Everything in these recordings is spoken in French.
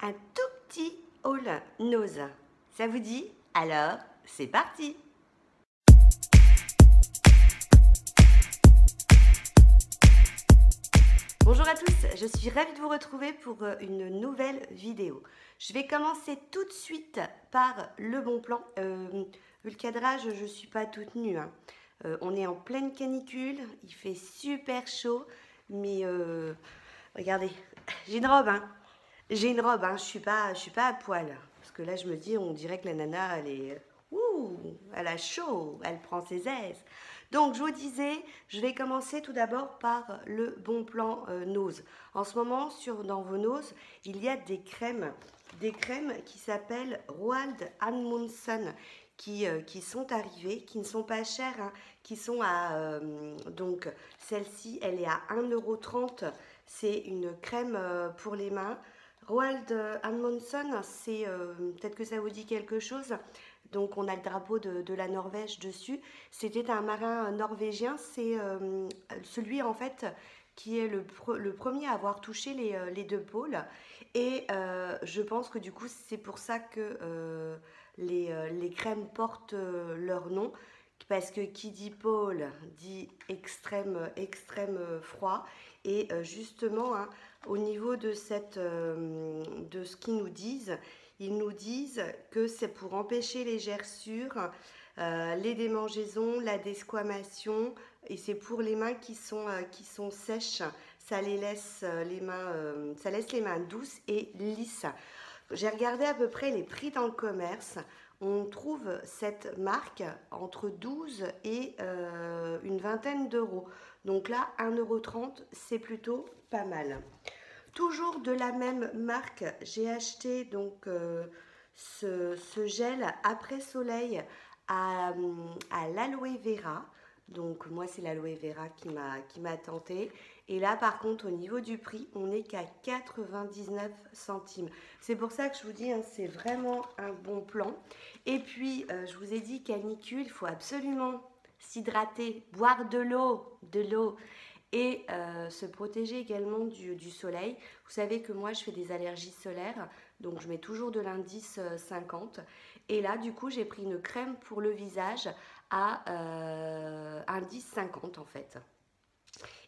un tout petit haul nose. Ça vous dit? Alors, c'est parti! Bonjour à tous, je suis ravie de vous retrouver pour une nouvelle vidéo. Je vais commencer tout de suite par le bon plan. Vu le cadrage, je ne suis pas toute nue, hein. On est en pleine canicule, il fait super chaud, mais regardez, j'ai une robe, hein. J'ai une robe, hein. Je suis pas à poil. Parce que là, je me dis, on dirait que la nana, elle est... Ouh, elle a chaud, elle prend ses aises. Donc, je vous disais, je vais commencer tout d'abord par le bon plan nose. En ce moment, dans vos noses, il y a des crèmes qui s'appellent Roald Amundsen, qui sont arrivées, qui ne sont pas chères, hein, qui sont à... donc, celle-ci, elle est à 1,30 €. C'est une crème pour les mains. Roald Amundsen, c'est peut-être que ça vous dit quelque chose. Donc on a le drapeau de la Norvège dessus. C'était un marin norvégien. C'est celui en fait qui est le premier à avoir touché les deux pôles. Et je pense que du coup c'est pour ça que les crèmes portent leur nom. Parce que qui dit pôle dit extrême froid. Et justement, hein, au niveau de ce qu'ils nous disent, ils nous disent que c'est pour empêcher les gerçures, les démangeaisons, la desquamation, et c'est pour les mains qui sont sèches. Ça les laisse ça laisse les mains douces et lisses. J'ai regardé à peu près les prix dans le commerce. On trouve cette marque entre 12 et une vingtaine d'euros. Donc là, 1,30 €, c'est plutôt pas mal. Toujours de la même marque, j'ai acheté donc ce gel après soleil à l'aloe vera. Donc moi c'est l'aloe vera qui m'a tenté. Et là par contre au niveau du prix on n'est qu'à 99 centimes. C'est pour ça que je vous dis, hein, c'est vraiment un bon plan. Et puis je vous ai dit canicule, il faut absolument s'hydrater, boire de l'eau et se protéger également du soleil. Vous savez que moi je fais des allergies solaires, donc je mets toujours de l'indice 50. Et là du coup j'ai pris une crème pour le visage à indice 50 en fait.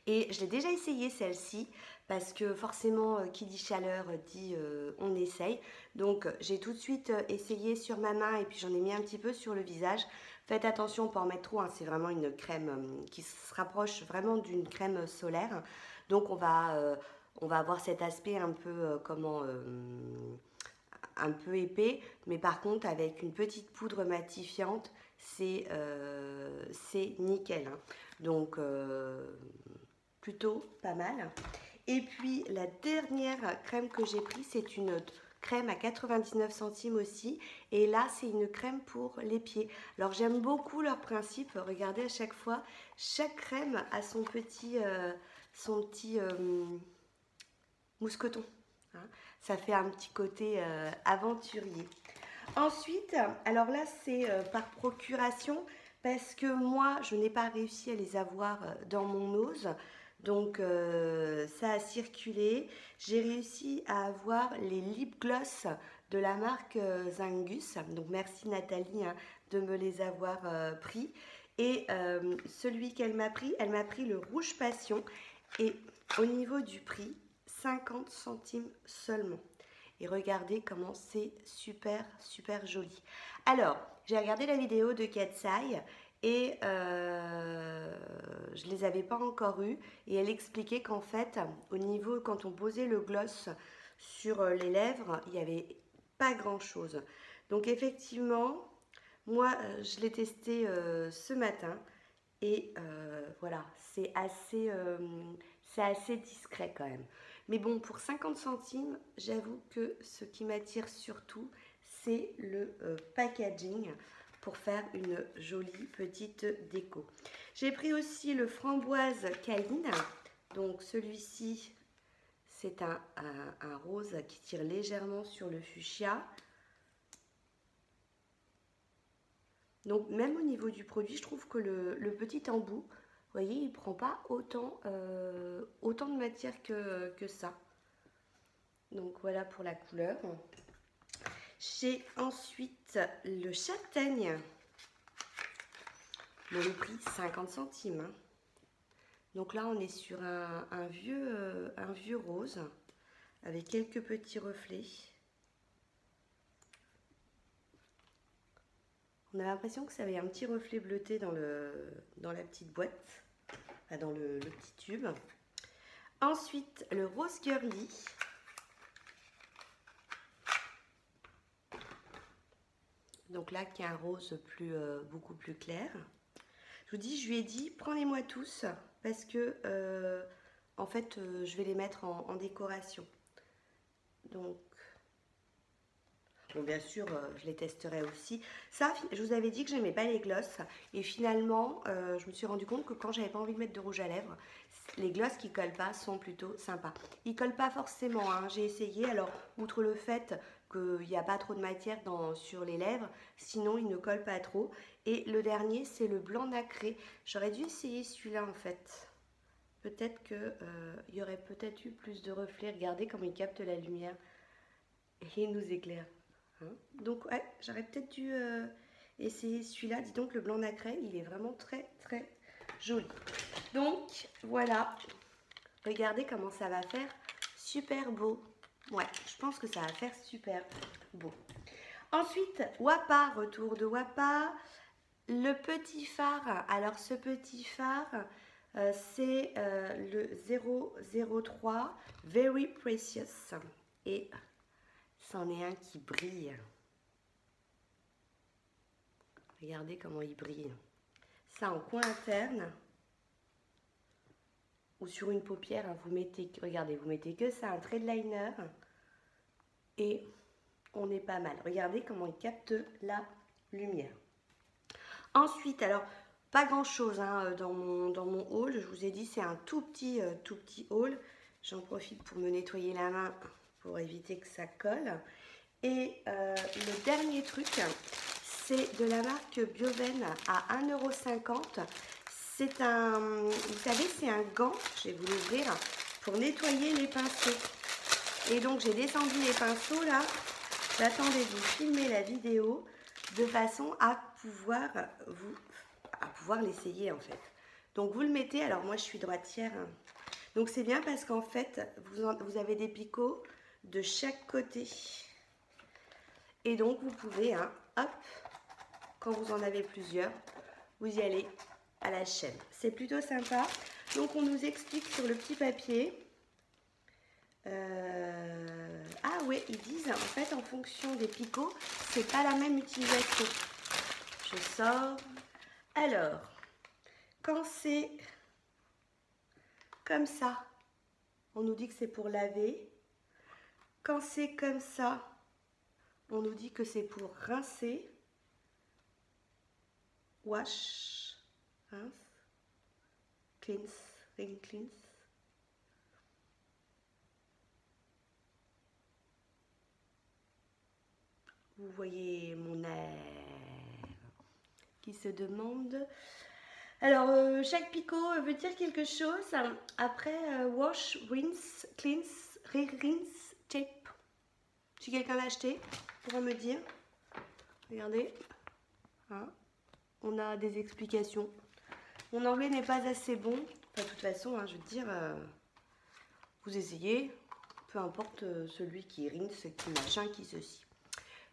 Et je l'ai déjà essayé celle-ci parce que forcément qui dit chaleur dit on essaye. Donc j'ai tout de suite essayé sur ma main et puis j'en ai mis un petit peu sur le visage. Faites attention, pas en mettre trop, hein, c'est vraiment une crème qui se rapproche vraiment d'une crème solaire. Donc on va avoir cet aspect un peu un peu épais, mais par contre avec une petite poudre matifiante, c'est nickel, hein. Donc plutôt pas mal. Et puis la dernière crème que j'ai prise, c'est une crème à 99 centimes aussi. Et là, c'est une crème pour les pieds. Alors j'aime beaucoup leur principe. Regardez, à chaque fois, chaque crème a son petit mousqueton, hein. Ça fait un petit côté aventurier. Ensuite, alors là, c'est par procuration parce que moi, je n'ai pas réussi à les avoir dans mon nose. Donc, ça a circulé. J'ai réussi à avoir les lip gloss de la marque Zingus. Donc, merci Nathalie, hein, de me les avoir pris. Et celui qu'elle m'a pris le rouge passion. Et au niveau du prix, 50 centimes seulement. Et regardez comment c'est super joli. Alors, j'ai regardé la vidéo de Katsai et je ne les avais pas encore eues. Et elle expliquait qu'en fait, au niveau, quand on posait le gloss sur les lèvres, il n'y avait pas grand chose. Donc effectivement, moi, je l'ai testé ce matin. Et voilà, c'est assez discret quand même. Mais bon, pour 50 centimes, j'avoue que ce qui m'attire surtout, c'est le packaging pour faire une jolie petite déco. J'ai pris aussi le framboise câline. Donc celui-ci, c'est un rose qui tire légèrement sur le fuchsia. Donc même au niveau du produit, je trouve que le petit embout, vous voyez, il ne prend pas autant de matière que ça. Donc voilà pour la couleur. J'ai ensuite le châtaigne. Bon, le prix 50 centimes. Hein. Donc là on est sur un vieux rose avec quelques petits reflets. On a l'impression que ça avait un petit reflet bleuté dans la petite boîte, enfin dans le petit tube. Ensuite, le rose girly. Donc là, qui est un rose beaucoup plus clair. Je vous dis, je lui ai dit, prenez-moi tous parce que, en fait, je vais les mettre en décoration. Donc, bon, bien sûr, je les testerai aussi. Ça, je vous avais dit que j'aimais pas les glosses. Et finalement, je me suis rendu compte que quand j'avais pas envie de mettre de rouge à lèvres, les glosses qui collent pas sont plutôt sympas. Ils collent pas forcément, hein. J'ai essayé. Alors, outre le fait qu'il n'y a pas trop de matière sur les lèvres, sinon ils ne collent pas trop. Et le dernier, c'est le blanc nacré. J'aurais dû essayer celui-là en fait. Peut-être qu'il y aurait peut-être eu plus de reflets. Regardez comment il capte la lumière et il nous éclaire. Hein. Donc ouais, j'aurais peut-être dû essayer celui-là. Dis donc, le blanc nacré, il est vraiment très très joli. Donc voilà, regardez comment ça va faire super beau. Ouais, je pense que ça va faire super beau. Ensuite, Wapa, retour de Wapa. Le petit phare, alors ce petit phare, c'est le 003 Very Precious. Et c'en est un qui brille. Regardez comment il brille. Ça en coin interne ou sur une paupière, hein, vous mettez, regardez, vous mettez que ça, un trait de liner et on est pas mal. Regardez comment il capte la lumière. Ensuite, alors, pas grand chose hein, dans mon haul. Je vous ai dit, c'est un tout petit haul. J'en profite pour me nettoyer la main pour éviter que ça colle. Et le dernier truc, c'est de la marque Bioven à 1,50 €. C'est un, vous savez, c'est un gant, je vais vous l'ouvrir, pour nettoyer les pinceaux. Et donc, j'ai descendu les pinceaux là. J'attendais de vous filmer la vidéo de façon à pouvoir l'essayer en fait. Donc, vous le mettez. Alors, moi, je suis droitière. Hein. Donc, c'est bien parce qu'en fait, vous avez des picots de chaque côté. Et donc, vous pouvez, hein, hop, quand vous en avez plusieurs, vous y allez à la chaîne. C'est plutôt sympa. Donc, on nous explique sur le petit papier. Ah ouais, ils disent, en fait, en fonction des picots, c'est pas la même utilisation. Je sors. Alors, quand c'est comme ça, on nous dit que c'est pour laver. Quand c'est comme ça, on nous dit que c'est pour rincer. Wash, rince, cleanse, ring cleanse. Vous voyez mon air qui se demande. Alors, chaque picot veut dire quelque chose. Après, wash, rinse, cleanse, rinse, tape. Si quelqu'un l'a acheté, pourra me dire. Regardez. Hein, on a des explications. Mon anglais n'est pas assez bon. Enfin, de toute façon, hein, je veux dire, vous essayez. Peu importe celui qui rinse, qui machin, qui ceci.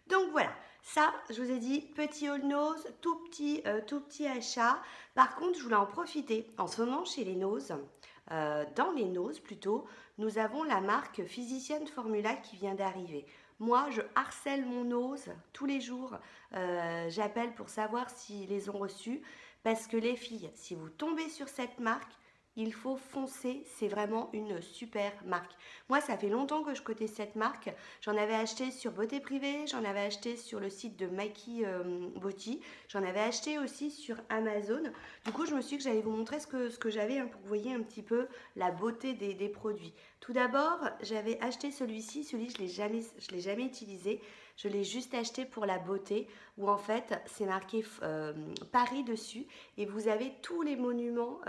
Donc voilà, ça, je vous ai dit, petit haul nose, tout petit achat. Par contre, je voulais en profiter. En ce moment, chez les noses, dans les noses plutôt, nous avons la marque Physicienne Formula qui vient d'arriver. Moi, je harcèle mon nose tous les jours. J'appelle pour savoir s'ils les ont reçus. Parce que les filles, si vous tombez sur cette marque, il faut foncer, c'est vraiment une super marque. Moi, ça fait longtemps que je cotais cette marque. J'en avais acheté sur Beauté Privée, j'en avais acheté sur le site de Mikey Beauty, j'en avais acheté aussi sur Amazon. Du coup, je me suis dit que j'allais vous montrer ce que j'avais hein, pour que vous voyez un petit peu la beauté des produits. Tout d'abord, j'avais acheté celui-ci. Celui-ci, je l'ai jamais utilisé. Je l'ai juste acheté pour la beauté, où en fait, c'est marqué Paris dessus. Et vous avez tous les monuments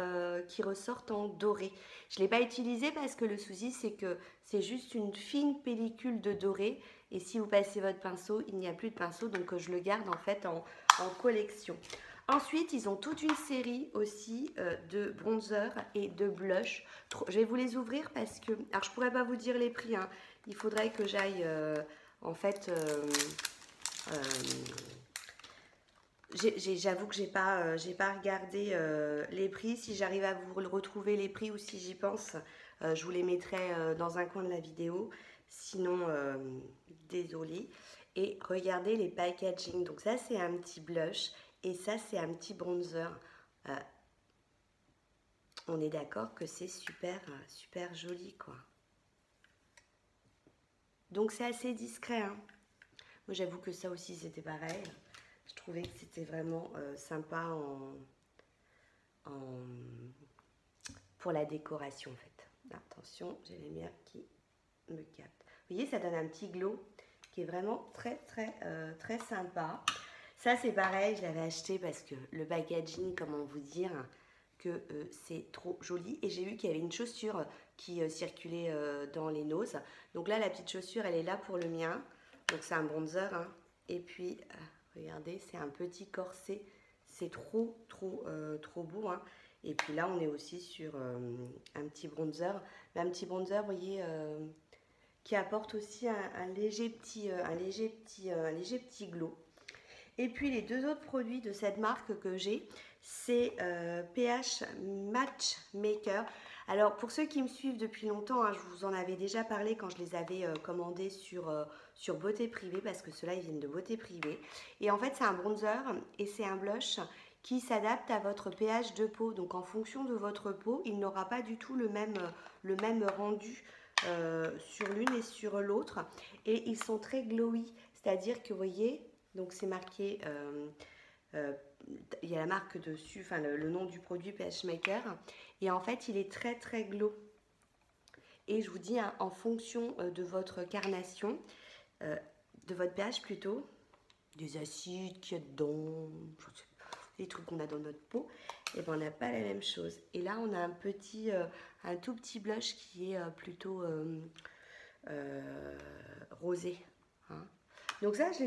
qui ressortent en doré. Je ne l'ai pas utilisé parce que le souci, c'est que c'est juste une fine pellicule de doré. Et si vous passez votre pinceau, il n'y a plus de pinceau. Donc, je le garde en fait en collection. Ensuite, ils ont toute une série aussi de bronzer et de blush. Je vais vous les ouvrir parce que... Alors, je ne pourrais pas vous dire les prix. Hein. Il faudrait que j'aille... en fait... j'avoue que j'ai pas regardé les prix. Si j'arrive à vous retrouver les prix ou si j'y pense, je vous les mettrai dans un coin de la vidéo. Sinon, désolé. Et regardez les packaging. Donc ça, c'est un petit blush. Et ça, c'est un petit bronzer. On est d'accord que c'est super, super joli, quoi. Donc, c'est assez discret. Hein. Moi, j'avoue que ça aussi, c'était pareil. Je trouvais que c'était vraiment sympa pour la décoration, en fait. Attention, j'ai les lumières qui me captent. Vous voyez, ça donne un petit glow qui est vraiment très, très, très sympa. Ça, c'est pareil, je l'avais acheté parce que le packaging, comment vous dire, que c'est trop joli. Et j'ai vu qu'il y avait une chaussure qui circulait dans les noses. Donc là, la petite chaussure, elle est là pour le mien. Donc c'est un bronzer. Hein. Et puis, regardez, c'est un petit corset. C'est trop, trop, trop beau. Hein. Et puis là, on est aussi sur un petit bronzer. Mais un petit bronzer, vous voyez, qui apporte aussi un léger petit glow. Et puis les deux autres produits de cette marque que j'ai, c'est PH Matchmaker. Alors pour ceux qui me suivent depuis longtemps, hein, je vous en avais déjà parlé quand je les avais commandés sur Beauté Privée, parce que ceux-là ils viennent de Beauté Privée. Et en fait c'est un bronzer et c'est un blush qui s'adapte à votre pH de peau. Donc en fonction de votre peau, il n'aura pas du tout le même rendu sur l'une et sur l'autre. Et ils sont très glowy, c'est-à-dire que vous voyez... Donc c'est marqué, il y a la marque dessus, enfin le nom du produit PH Maker. Et en fait, il est très très glow. Et je vous dis, hein, en fonction de votre carnation, de votre pH plutôt, des acides qu'il y a dedans, les trucs qu'on a dans notre peau, et ben on n'a pas la même chose. Et là, on a un tout petit blush qui est plutôt rosé. Hein. Donc ça, je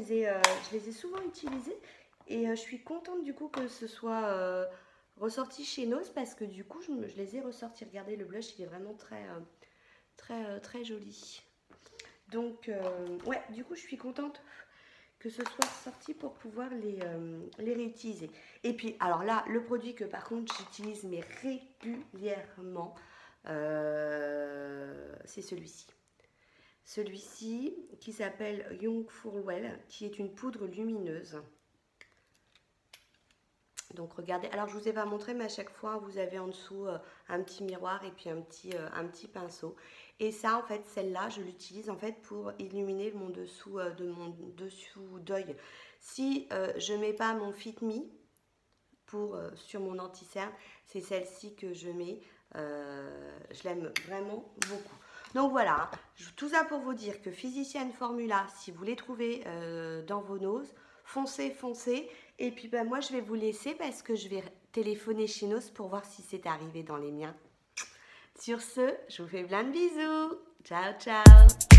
les ai souvent utilisés et je suis contente du coup que ce soit ressorti chez Nose parce que du coup, je les ai ressortis. Regardez, le blush, il est vraiment très, très joli. Donc, ouais, du coup, je suis contente que ce soit sorti pour pouvoir les réutiliser. Et puis, alors là, le produit que par contre, j'utilise mais régulièrement, c'est celui-ci. Celui-ci qui s'appelle Young Furwell, qui est une poudre lumineuse. Donc regardez, alors je ne vous ai pas montré, mais à chaque fois vous avez en dessous un petit miroir et puis un petit pinceau. Et ça en fait, celle-là, je l'utilise en fait pour illuminer mon dessous d'œil. Si je ne mets pas mon Fit Me sur mon anti-cerne, c'est celle-ci que je mets. Je l'aime vraiment beaucoup. Donc voilà, tout ça pour vous dire que Physicienne Formula, si vous les trouvez dans vos noses, foncez, foncez. Et puis ben, moi, je vais vous laisser parce que je vais téléphoner chez Nose pour voir si c'est arrivé dans les miens. Sur ce, je vous fais plein de bisous. Ciao, ciao.